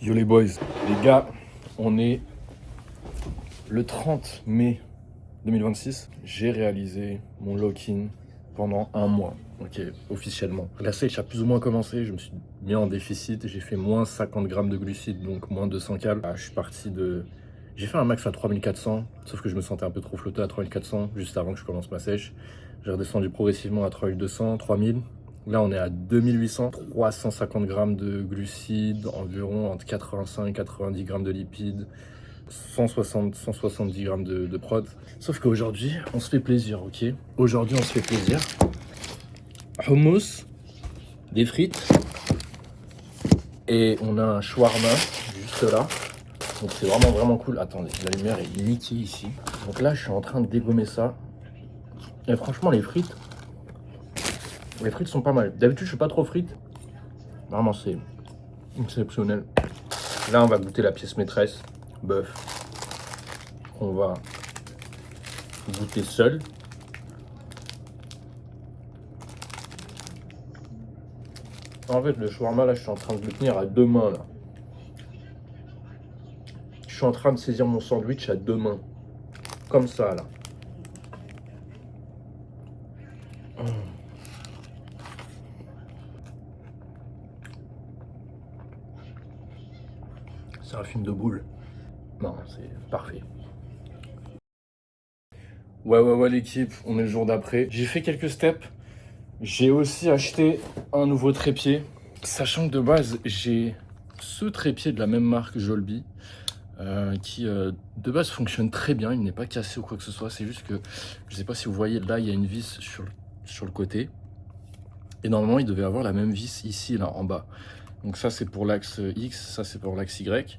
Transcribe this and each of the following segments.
Yo les boys, les gars, on est le 30 mai 2026. J'ai réalisé mon lock-in pendant un mois, ok, officiellement. La sèche a plus ou moins commencé, je me suis mis en déficit, j'ai fait moins 50 grammes de glucides, donc moins 200 cal. Je suis parti de... J'ai fait un max à 3400, sauf que je me sentais un peu trop flotté à 3400, juste avant que je commence ma sèche. J'ai redescendu progressivement à 3200, 3000. Là, on est à 2800, 350 grammes de glucides, environ entre 85 et 90 grammes de lipides, 160, 170 grammes de prod. Sauf qu'aujourd'hui, on se fait plaisir, ok? Aujourd'hui, on se fait plaisir. Hummus, des frites, et on a un shawarma juste là. Donc c'est vraiment cool. Attendez, la lumière est niquée ici. Donc là, je suis en train de dégommer ça. Et franchement, les frites sont pas mal. D'habitude, je suis pas trop frites. Vraiment, c'est exceptionnel. Là, on va goûter la pièce maîtresse, bœuf. On va goûter seul. En fait, le shawarma, là, je suis en train de le tenir à deux mains, là. Je suis en train de saisir mon sandwich à deux mains. Comme ça, là. C'est un film de boule. Non, c'est parfait. Ouais, l'équipe, on est le jour d'après. J'ai fait quelques steps. J'ai aussi acheté un nouveau trépied. Sachant que de base, j'ai ce trépied de la même marque, Jolby, qui de base fonctionne très bien. Il n'est pas cassé ou quoi que ce soit. C'est juste que, je sais pas si vous voyez, là, il y a une vis sur le côté. Et normalement, il devait avoir la même vis ici, là, en bas. Donc ça, c'est pour l'axe X, ça, c'est pour l'axe Y.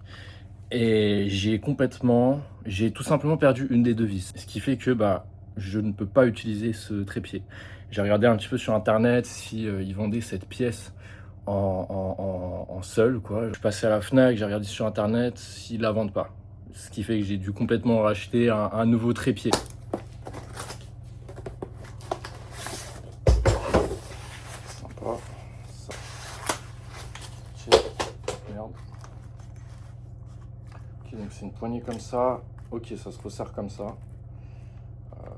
Et j'ai tout simplement perdu une des deux vis. Ce qui fait que je ne peux pas utiliser ce trépied. J'ai regardé un petit peu sur internet si ils vendaient cette pièce en seul, quoi. Je suis passé à la Fnac, j'ai regardé sur internet s'ils la vendent pas. Ce qui fait que j'ai dû complètement racheter un nouveau trépied. Sympa. Ça. Merde. Ok, donc c'est une poignée comme ça. Ok, ça se resserre comme ça.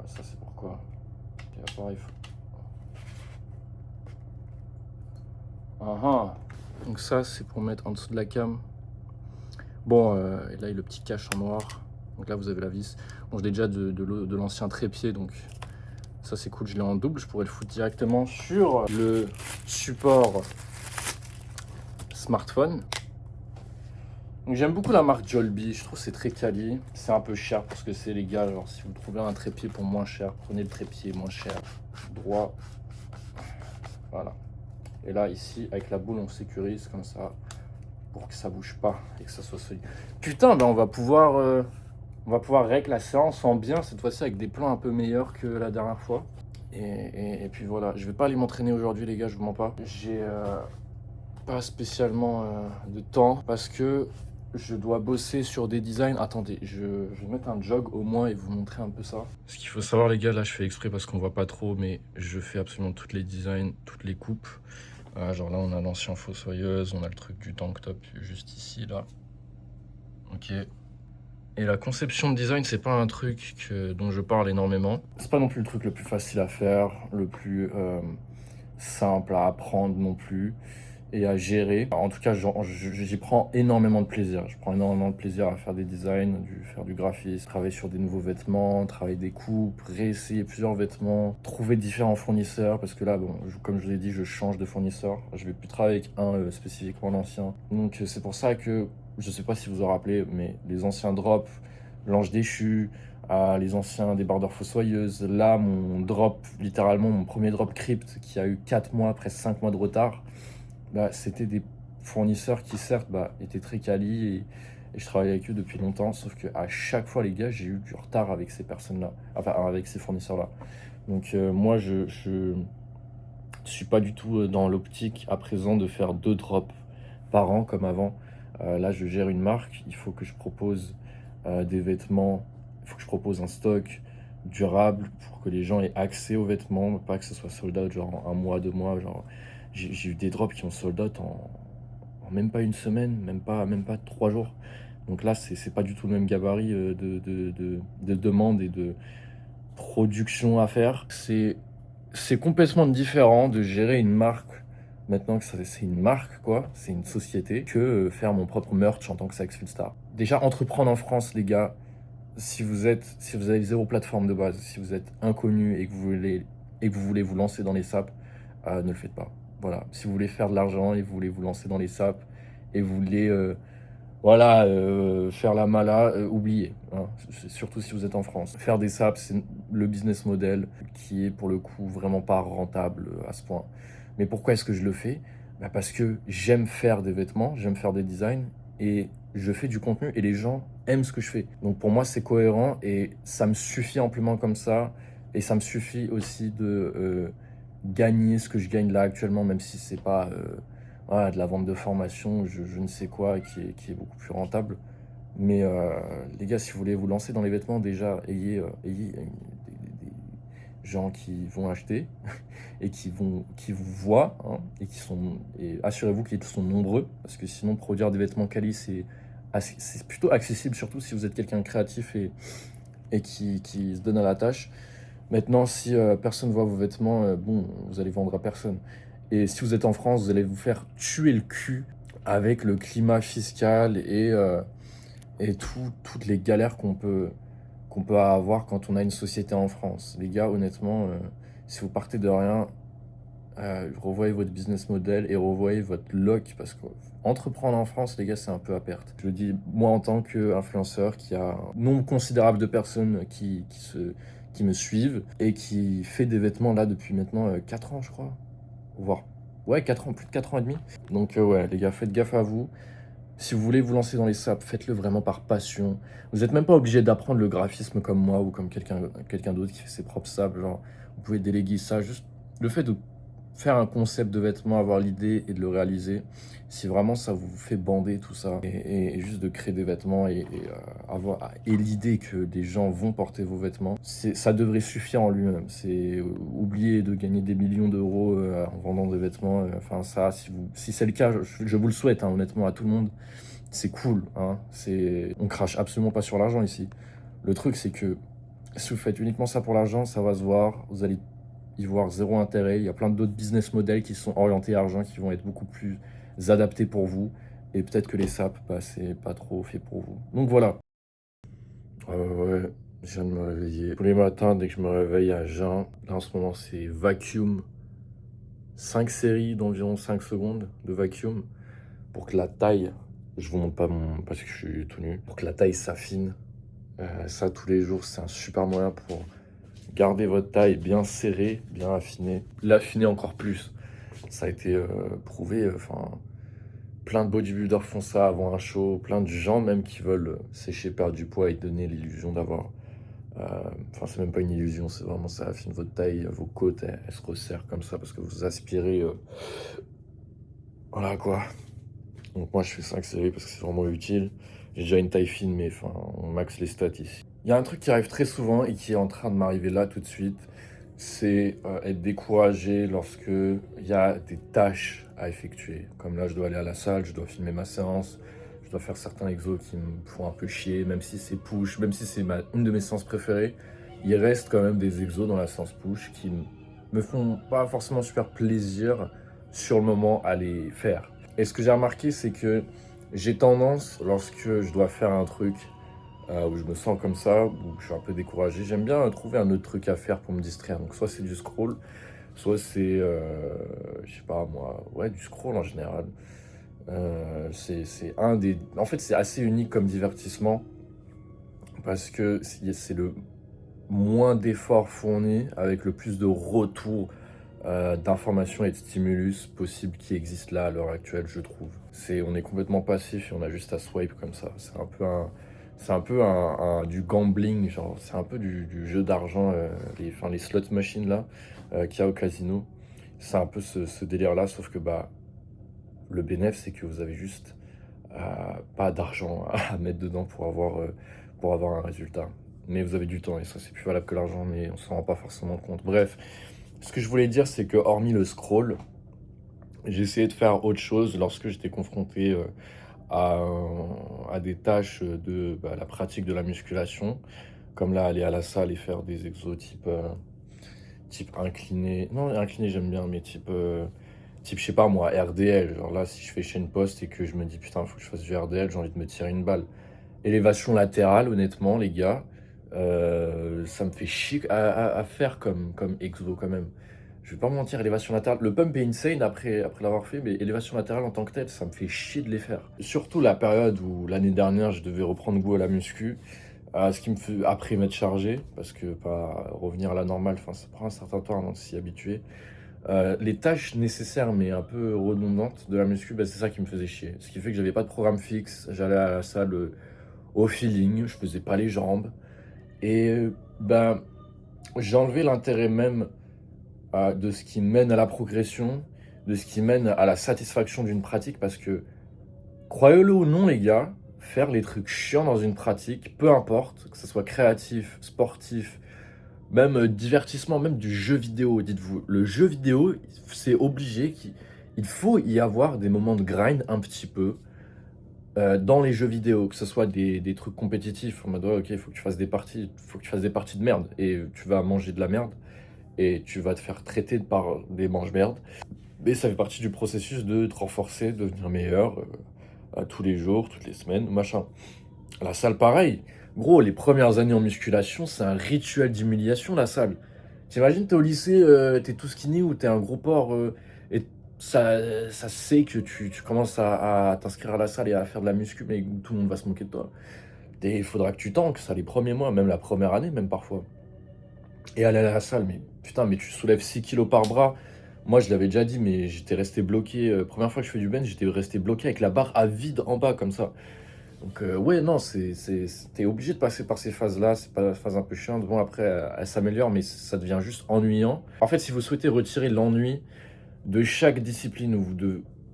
Ça c'est pourquoi. Ok, appareil. Donc ça c'est pour mettre en dessous de la cam. Bon, et là il y a le petit cache en noir. Donc là vous avez la vis. Bon, je l'ai déjà de l'ancien trépied, donc ça c'est cool, je l'ai en double. Je pourrais le foutre directement sur le support smartphone. Donc j'aime beaucoup la marque Jolby, je trouve que c'est très quali. C'est un peu cher parce que c'est les gars, genre si vous trouvez un trépied pour moins cher, prenez le trépied moins cher, droit, voilà. Et là ici avec la boule on sécurise comme ça pour que ça bouge pas et que ça soit solide. Putain, on va pouvoir régler la séance en bien cette fois-ci avec des plans un peu meilleurs que la dernière fois. Et puis voilà, je vais pas aller m'entraîner aujourd'hui les gars, je vous mens pas. J'ai pas spécialement de temps parce que je dois bosser sur des designs. Attendez, je vais mettre un jog au moins et vous montrer un peu ça. Ce qu'il faut savoir les gars, là je fais exprès parce qu'on voit pas trop, mais je fais absolument toutes les designs, toutes les coupes. Genre là on a l'ancien fossoyeuse, on a le truc du tank top juste ici là. Ok. Et la conception de design, c'est pas un truc dont je parle énormément. C'est pas non plus le truc le plus facile à faire, le plus simple à apprendre non plus et à gérer. En tout cas, j'y prends énormément de plaisir. Je prends énormément de plaisir à faire des designs, faire du graphisme, travailler sur des nouveaux vêtements, travailler des coupes, réessayer plusieurs vêtements, trouver différents fournisseurs. Parce que là, bon, comme je vous l'ai dit, je change de fournisseur. Je vais plus travailler avec un spécifiquement l'ancien. Donc c'est pour ça que, je sais pas si vous vous en rappelez, mais les anciens drops, l'ange déchu, les anciens débardeurs fossoyeuses. Là, mon drop, littéralement mon premier drop crypt qui a eu 4 mois, presque 5 mois de retard, c'était des fournisseurs qui certes étaient très quali et je travaillais avec eux depuis longtemps, sauf qu'à chaque fois les gars j'ai eu du retard avec ces personnes-là, enfin avec ces fournisseurs-là. Donc moi je suis pas du tout dans l'optique à présent de faire 2 drops par an comme avant. Là je gère une marque, il faut que je propose des vêtements, il faut que je propose un stock durable pour que les gens aient accès aux vêtements, pas que ce soit sold out genre un mois, 2 mois. Genre j'ai eu des drops qui ont sold out en en même pas une semaine, même pas 3 jours. Donc là, c'est pas du tout le même gabarit de demande et de production à faire. C'est complètement différent de gérer une marque, maintenant que c'est une marque, quoi, c'est une société, que faire mon propre merch en tant que Saxful Star. Déjà, entreprendre en France, les gars, si vous avez 0 plateforme de base, si vous êtes inconnu et que vous voulez vous lancer dans les saps, ne le faites pas. Voilà, si vous voulez faire de l'argent et vous voulez vous lancer dans les saps et vous voulez voilà, faire la mala, oubliez, hein, surtout si vous êtes en France. Faire des saps, c'est le business model qui est pour le coup vraiment pas rentable à ce point. Mais pourquoi est-ce que je le fais? Bah parce que j'aime faire des vêtements, j'aime faire des designs et je fais du contenu et les gens aiment ce que je fais. Donc pour moi, c'est cohérent et ça me suffit amplement comme ça. Et ça me suffit aussi de gagner ce que je gagne là actuellement, même si c'est pas voilà, de la vente de formation, je ne sais quoi, qui est beaucoup plus rentable. Mais les gars, si vous voulez vous lancer dans les vêtements, déjà, ayez des gens qui vont acheter et qui vous voient, hein, et assurez-vous qu'ils sont nombreux, parce que sinon, produire des vêtements quali, c'est plutôt accessible, surtout si vous êtes quelqu'un de créatif et qui se donne à la tâche. Maintenant, si personne voit vos vêtements, bon, vous allez vendre à personne. Et si vous êtes en France, vous allez vous faire tuer le cul avec le climat fiscal et toutes les galères qu'on peut avoir quand on a une société en France. Les gars, honnêtement, si vous partez de rien, revoyez votre business model et revoyez votre loc parce que entreprendre en France, les gars, c'est un peu à perte. Je le dis, moi, en tant qu'influenceur qui a un nombre considérable de personnes qui me suivent et qui fait des vêtements là depuis maintenant 4 ans, je crois. Voire, ouais, 4 ans, plus de 4 ans et demi. Donc, ouais, les gars, faites gaffe à vous. Si vous voulez vous lancer dans les saps, faites-le vraiment par passion. Vous n'êtes même pas obligé d'apprendre le graphisme comme moi ou comme quelqu'un d'autre qui fait ses propres saps. Genre, vous pouvez déléguer ça. Juste le fait de faire un concept de vêtement, avoir l'idée et de le réaliser, si vraiment ça vous fait bander tout ça, et juste de créer des vêtements et l'idée que des gens vont porter vos vêtements, ça devrait suffire en lui-même. C'est oublier de gagner des millions d'euros en vendant des vêtements. Enfin ça, si c'est le cas, je vous le souhaite, hein, honnêtement à tout le monde. C'est cool, hein. On crache absolument pas sur l'argent ici. Le truc, c'est que si vous faites uniquement ça pour l'argent, ça va se voir. Vous allez y voir zéro intérêt. Il y a plein d'autres business models qui sont orientés argent, qui vont être beaucoup plus adaptés pour vous. Et peut-être que les saps, bah, c'est pas trop fait pour vous. Donc voilà. Ouais, je viens de me réveiller. Tous les matins, dès que je me réveille à jeun, là en ce moment, c'est vacuum. 5 séries d'environ 5 secondes de vacuum pour que la taille, je vous montre pas parce que je suis tout nu, pour que la taille s'affine. Ça, tous les jours, c'est un super moyen pour garder votre taille bien serrée, bien affinée, l'affiner encore plus. Ça a été prouvé, enfin, plein de bodybuilders font ça avant un show, plein de gens même qui veulent sécher, perdre du poids et donner l'illusion d'avoir... Enfin, c'est même pas une illusion, c'est vraiment ça affine votre taille, vos côtes, elles se resserrent comme ça parce que vous aspirez... Voilà quoi. Donc moi je fais 5 séries parce que c'est vraiment utile. J'ai déjà une taille fine, mais enfin, on max les stats ici. Il y a un truc qui arrive très souvent et qui est en train de m'arriver là tout de suite, c'est être découragé lorsque il y a des tâches à effectuer. Comme là, je dois aller à la salle, je dois filmer ma séance, je dois faire certains exos qui me font un peu chier, même si c'est push, même si c'est une de mes séances préférées, il reste quand même des exos dans la séance push qui me font pas forcément super plaisir sur le moment à les faire. Et ce que j'ai remarqué, c'est que j'ai tendance, lorsque je dois faire un truc où je me sens comme ça, où je suis un peu découragé, j'aime bien trouver un autre truc à faire pour me distraire. Donc soit c'est du scroll, soit c'est, je sais pas moi, ouais, du scroll en général. C'est un des... En fait, c'est assez unique comme divertissement parce que c'est le moins d'efforts fournis avec le plus de retours d'informations et de stimulus possibles qui existent là à l'heure actuelle, je trouve. On est complètement passif et on a juste à swipe comme ça. C'est un peu du gambling, genre c'est un peu du jeu d'argent, les slot machines là qu'il y a au casino. C'est un peu ce délire-là, sauf que bah le bénéfice c'est que vous avez juste pas d'argent à mettre dedans pour avoir un résultat. Mais vous avez du temps et ça c'est plus valable que l'argent, mais on s'en rend pas forcément compte. Bref, ce que je voulais dire c'est que hormis le scroll, J'ai essayé de faire autre chose lorsque j'étais confronté à, à des tâches de la pratique de la musculation, comme là, aller à la salle et faire des exos type incliné. Non, incliné, j'aime bien, mais type, je sais pas moi, RDL. Genre là, si je fais chaîne post et que je me dis putain, il faut que je fasse du RDL, j'ai envie de me tirer une balle. Élévation latérale, honnêtement, les gars, ça me fait chier à faire comme exo quand même. Je vais pas me mentir, élévation latérale, le pump est insane après l'avoir fait, mais élévation latérale en tant que telle, ça me fait chier de les faire. Surtout la période où l'année dernière, je devais reprendre goût à la muscu, ce qui me fait après m'être chargé, parce que pas revenir à la normale, enfin, ça prend un certain temps avant de s'y habituer. Les tâches nécessaires mais un peu redondantes de la muscu, bah, c'est ça qui me faisait chier. Ce qui fait que j'avais pas de programme fixe, j'allais à la salle au feeling, je faisais pas les jambes. Et ben, j'ai enlevé l'intérêt même de ce qui mène à la progression, de ce qui mène à la satisfaction d'une pratique, parce que, croyez-le ou non les gars, faire les trucs chiants dans une pratique, peu importe, que ce soit créatif, sportif, même divertissement, même du jeu vidéo, dites-vous. Le jeu vidéo, c'est obligé, il faut y avoir des moments de grind un petit peu dans les jeux vidéo, que ce soit des trucs compétitifs, en mode ouais, ok, il faut que tu fasses des parties, faut que tu fasses des parties de merde, et tu vas manger de la merde, et tu vas te faire traiter par des mange-merde. Mais ça fait partie du processus de te renforcer, de devenir meilleur à tous les jours, toutes les semaines, machin. La salle, pareil. Gros, les premières années en musculation, c'est un rituel d'humiliation, la salle. T'imagines, t'es au lycée, t'es tout skinny ou t'es un gros porc, et ça sait que tu commences à t'inscrire à la salle et à faire de la muscu, mais tout le monde va se moquer de toi. Et il faudra que tu tankes ça les premiers mois, même la première année, même parfois. Et aller à la salle, mais putain, mais tu soulèves 6 kilos par bras. Moi, je l'avais déjà dit, mais j'étais resté bloqué. Première fois que je fais du bench, j'étais resté bloqué avec la barre à vide en bas, comme ça. Donc, ouais, non, t'es obligé de passer par ces phases-là. C'est pas la phase un peu chiante. Bon, après, elle s'améliore, mais ça devient juste ennuyant. En fait, si vous souhaitez retirer l'ennui de chaque discipline où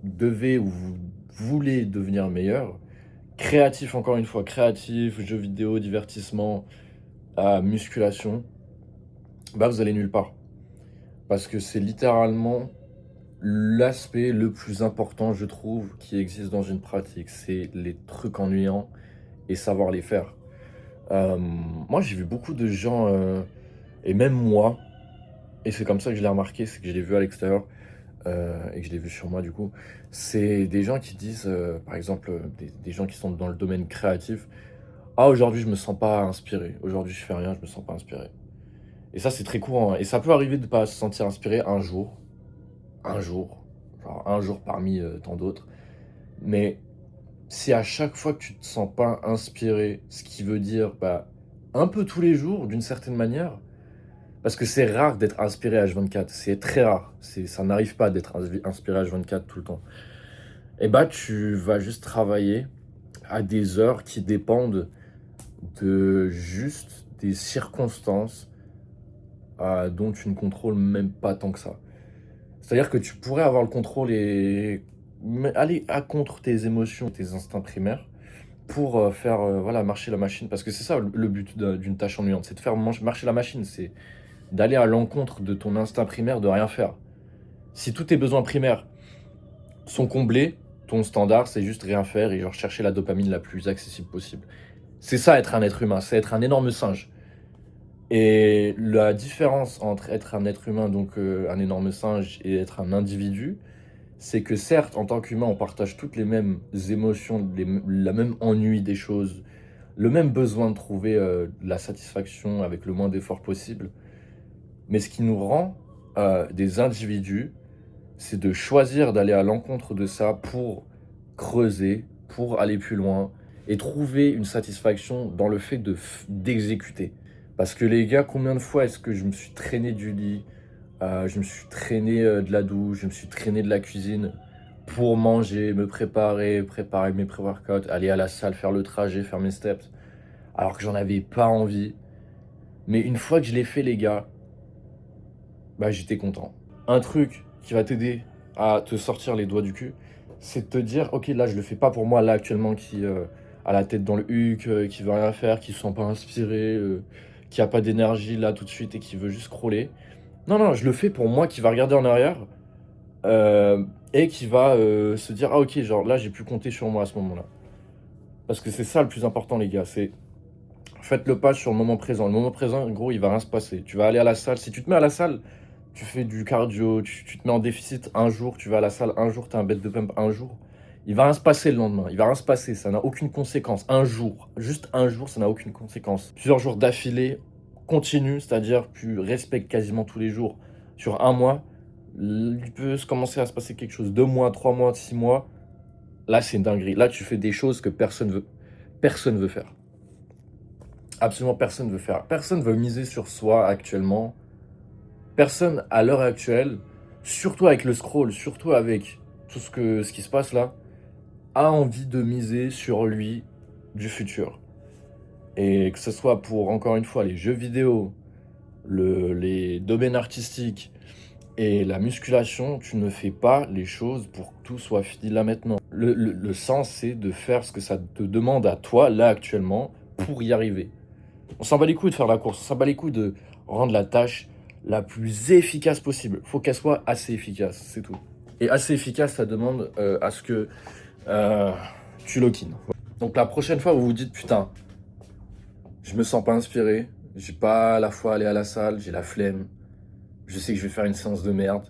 devez ou vous voulez devenir meilleur, créatif, encore une fois, créatif, jeux vidéo, divertissement, musculation, bah, vous allez nulle part. Parce que c'est littéralement l'aspect le plus important, je trouve, qui existe dans une pratique. C'est les trucs ennuyants et savoir les faire. Moi, j'ai vu beaucoup de gens, et même moi, et c'est comme ça que je l'ai remarqué, c'est que je l'ai vu à l'extérieur, et que je l'ai vu sur moi du coup, c'est des gens qui disent, par exemple, des gens qui sont dans le domaine créatif, ah aujourd'hui je me sens pas inspiré, aujourd'hui je fais rien, je me sens pas inspiré. Et ça c'est très courant, hein. Et ça peut arriver de pas se sentir inspiré un jour, genre un jour parmi tant d'autres, mais si à chaque fois que tu te sens pas inspiré, ce qui veut dire bah, un peu tous les jours d'une certaine manière, parce que c'est rare d'être inspiré H24, c'est très rare, ça n'arrive pas d'être inspiré H24 tout le temps. Et bah tu vas juste travailler à des heures qui dépendent de juste des circonstances dont tu ne contrôles même pas tant que ça. C'est-à-dire que tu pourrais avoir le contrôle et aller à contre tes émotions, tes instincts primaires, pour faire voilà, marcher la machine. Parce que c'est ça le but d'une tâche ennuyante, c'est de faire marcher la machine, c'est d'aller à l'encontre de ton instinct primaire de rien faire. Si tous tes besoins primaires sont comblés, ton standard, c'est juste rien faire et genre chercher la dopamine la plus accessible possible. C'est ça être un être humain, c'est être un énorme singe. Et la différence entre être un être humain, donc un énorme singe, et être un individu, c'est que certes, en tant qu'humain, on partage toutes les mêmes émotions, la même ennui des choses, le même besoin de trouver de la satisfaction avec le moins d'efforts possible. Mais ce qui nous rend des individus, c'est de choisir d'aller à l'encontre de ça pour creuser, pour aller plus loin et trouver une satisfaction dans le fait d'exécuter. Parce que les gars, combien de fois est-ce que je me suis traîné du lit, je me suis traîné de la douche, je me suis traîné de la cuisine pour manger, me préparer mes pré-workouts, aller à la salle, faire le trajet, faire mes steps, alors que j'en avais pas envie. Mais une fois que je l'ai fait, les gars, bah j'étais content. Un truc qui va t'aider à te sortir les doigts du cul, c'est de te dire, ok, là je le fais pas pour moi, là actuellement qui a la tête dans le huc, qui veut rien faire, qui se sent pas inspiré, qui a pas d'énergie là tout de suite et qui veut juste scroller. Non, non, je le fais pour moi qui va regarder en arrière et qui va se dire, ah ok, genre là, j'ai pu compter sur moi à ce moment-là. Parce que c'est ça le plus important, les gars, c'est faites le pas sur le moment présent. Le moment présent, en gros, il va rien se passer. Tu vas aller à la salle. Si tu te mets à la salle, tu fais du cardio, tu te mets en déficit un jour, tu vas à la salle un jour, tu as un belt de pump un jour. Il va rien se passer le lendemain. Il va rien se passer. Ça n'a aucune conséquence. Un jour, juste un jour, ça n'a aucune conséquence. Plusieurs jours d'affilée, continue, c'est-à-dire tu respectes quasiment tous les jours. Sur un mois, il peut commencer à se passer quelque chose. 2 mois, 3 mois, 6 mois. Là, c'est une dinguerie. Là, tu fais des choses que personne veut faire. Absolument personne veut faire. Personne veut miser sur soi actuellement. Personne à l'heure actuelle, surtout avec le scroll, surtout avec tout ce qui se passe là, a envie de miser sur lui du futur. Et que ce soit pour, encore une fois, les jeux vidéo, les domaines artistiques et la musculation, tu ne fais pas les choses pour que tout soit fini là maintenant. Le sens, c'est de faire ce que ça te demande à toi, là actuellement, pour y arriver. On s'en bat les couilles de faire la course, on s'en bat les couilles de rendre la tâche la plus efficace possible. Faut qu'elle soit assez efficace, c'est tout. Et assez efficace, ça demande à ce que tu lock in. Donc la prochaine fois, vous vous dites, putain, je me sens pas inspiré, j'ai pas la foi à aller à la salle, j'ai la flemme, je sais que je vais faire une séance de merde,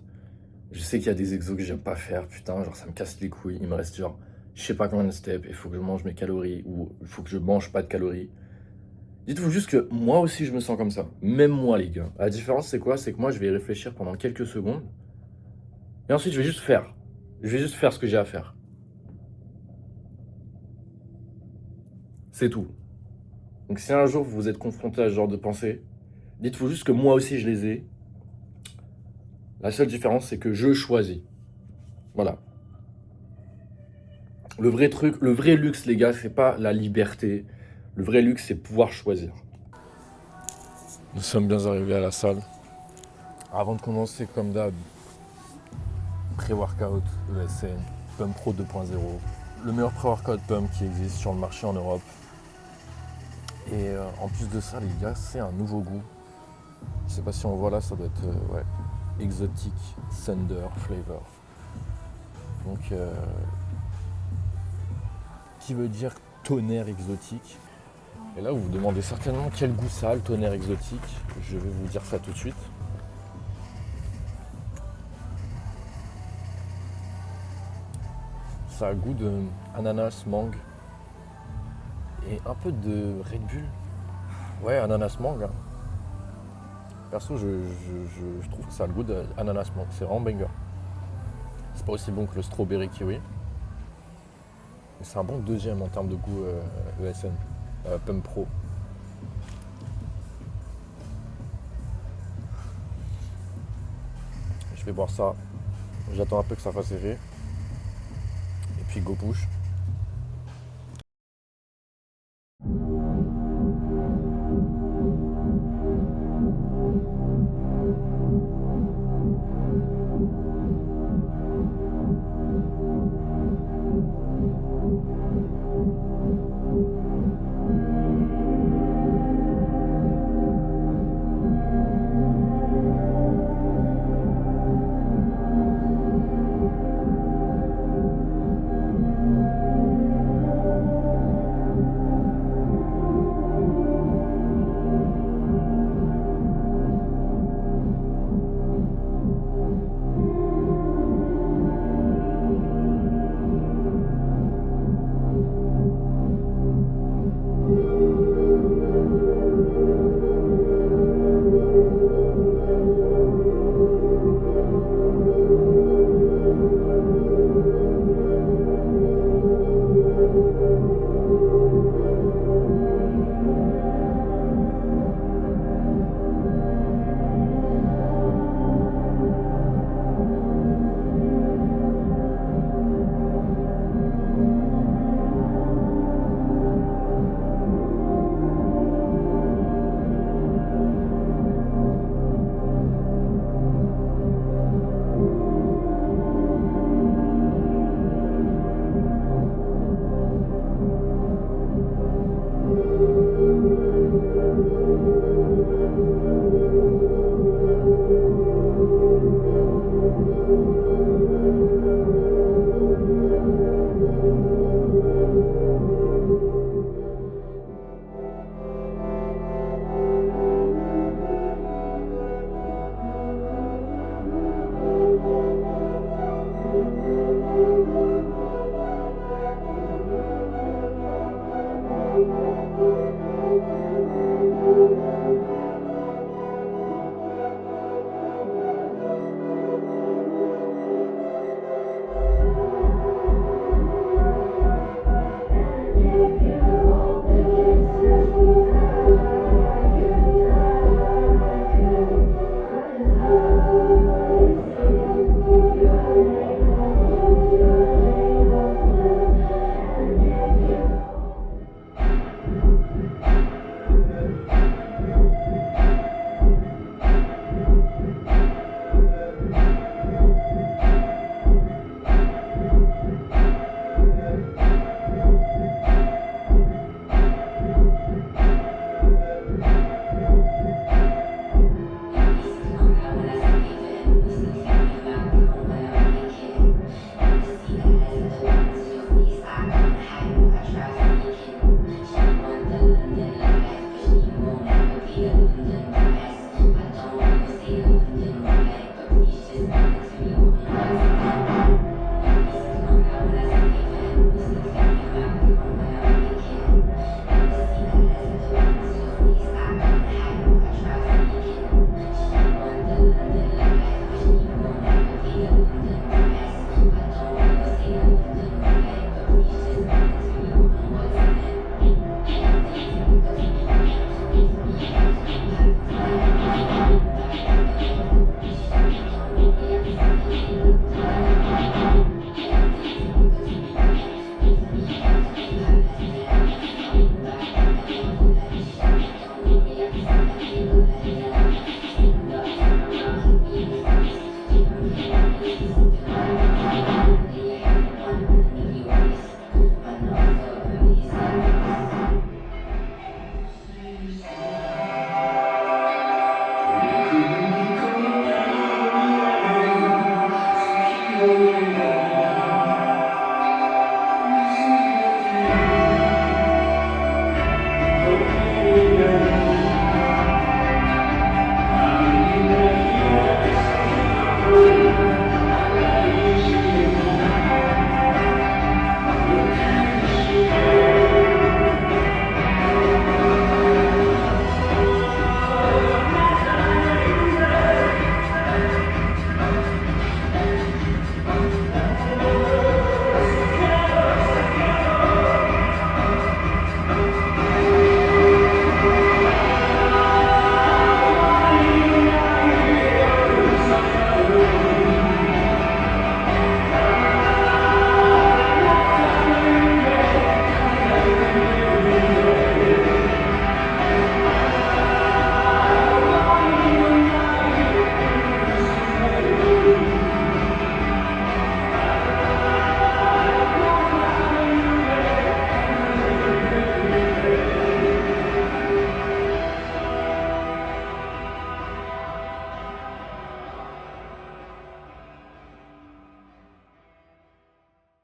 je sais qu'il y a des exos que j'aime pas faire, putain, genre ça me casse les couilles, il me reste genre, je sais pas combien de steps, il faut que je mange mes calories, ou il faut que je mange pas de calories. Dites-vous juste que moi aussi je me sens comme ça. Même moi les gars. La différence c'est quoi? C'est que moi je vais y réfléchir pendant quelques secondes. Et ensuite je vais juste faire. Je vais juste faire ce que j'ai à faire. C'est tout. Donc si un jour vous êtes confronté à ce genre de pensée, dites-vous juste que moi aussi je les ai. La seule différence c'est que je choisis. Voilà. Le vrai truc, le vrai luxe les gars, c'est pas la liberté. Le vrai luxe c'est pouvoir choisir. Nous sommes bien arrivés à la salle. Avant de commencer comme d'hab, pré-workout, ESN, Pump Pro 2.0, le meilleur pré-workout pump qui existe sur le marché en Europe. Et en plus de ça, les gars, c'est un nouveau goût. Je sais pas si on voit là, ça doit être ouais, Exotic Thunder Flavor. Donc, qui veut dire tonnerre exotique. Et là, vous vous demandez certainement quel goût ça a, le tonnerre exotique. Je vais vous dire ça tout de suite. Ça a le goût de ananas, mangue et un peu de Red Bull. Ouais, ananas, mangue. Hein. Perso, je trouve que ça a le goût d'ananas, mangue. C'est vraiment banger. C'est pas aussi bon que le strawberry kiwi. Mais c'est un bon deuxième en termes de goût ESN, Pump Pro. Je vais boire ça. J'attends un peu que ça fasse effet. Et puis go push.